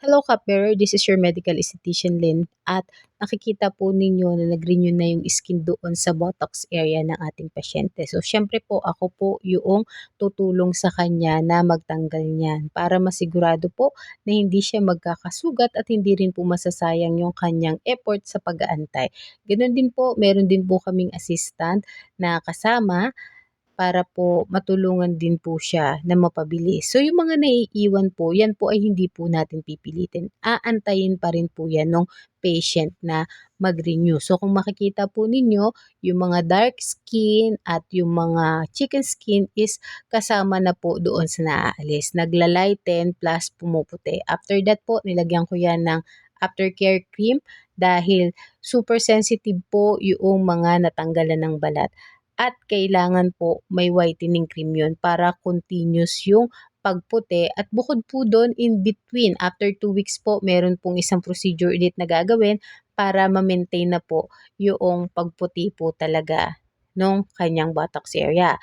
Hello Kapper, this is your medical esthetician Lynn at nakikita po ninyo na nag-renew na yung skin doon sa buttocks area ng ating pasyente. So syempre po ako po yung tutulong sa kanya na magtanggal niyan para masigurado po na hindi siya magkakasugat at hindi rin po masasayang yung kanyang effort sa pag-aantay. Ganun din po, meron din po kaming assistant na kasama para po matulungan din po siya na mapabilis. So yung mga naiiwan po, yan po ay hindi po natin pipilitin. Aantayin pa rin po yan ng patient na mag-renew. So kung makikita po ninyo, yung mga dark skin at yung mga chicken skin is kasama na po doon sa naaalis. Nagla-lighten plus pumuputi. After that po, nilagyan ko yan ng aftercare cream dahil super sensitive po yung mga natanggalan ng balat. At kailangan po may whitening cream yun para continuous yung pagputi. At bukod po doon, in between, after 2 weeks po, meron pong isang procedure ulit na gagawin para ma-maintain na po yung pagputi po talaga nung kanyang buttocks area.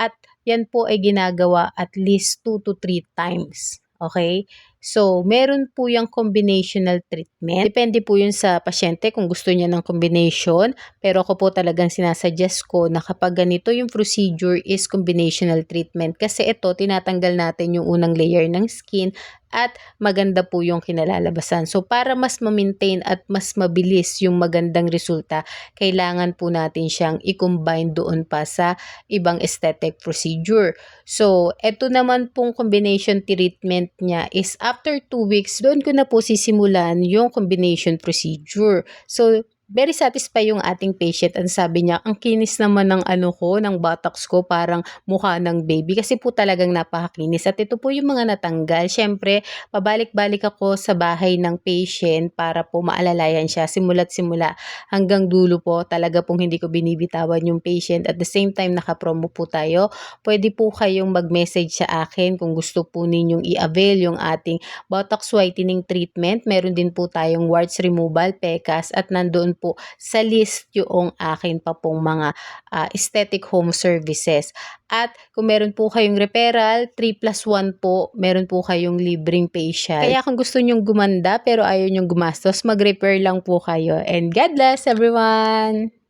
At yan po ay ginagawa at least 2 to 3 times. Okay? So, meron po yung combinational treatment. Depende po yun sa pasyente kung gusto niya ng combination. Pero ako po talagang sinasuggest ko na kapag ganito yung procedure is combinational treatment. Kasi ito, tinatanggal natin yung unang layer ng skin at maganda po yung kinalalabasan. So, para mas ma-maintain at mas mabilis yung magandang resulta, kailangan po natin siyang i-combine doon pa sa ibang aesthetic procedure. So, eto naman pong combination treatment niya is after 2 weeks, doon ko na po sisimulan yung combination procedure. So, very satisfied yung ating patient. Ang sabi niya, ang kinis naman ng ng buttocks ko, parang mukha ng baby. Kasi po talagang napakakinis. At ito po yung mga natanggal. Siyempre, pabalik-balik ako sa bahay ng patient para po maalalayan siya. Simula't simula hanggang dulo po. Talaga pong hindi ko binibitawan yung patient. At the same time, nakapromo po tayo. Pwede po kayong mag-message sa akin kung gusto po ninyong i-avail yung ating Botox whitening treatment. Meron din po tayong warts removal, PECAS, at nandoon po sa list yung akin pa pong mga aesthetic home services. At kung meron po kayong referral, 3+1 po, meron po kayong libreng facial. Kaya kung gusto nyong gumanda pero ayaw nyong gumastos, mag-refer lang po kayo. And God bless everyone!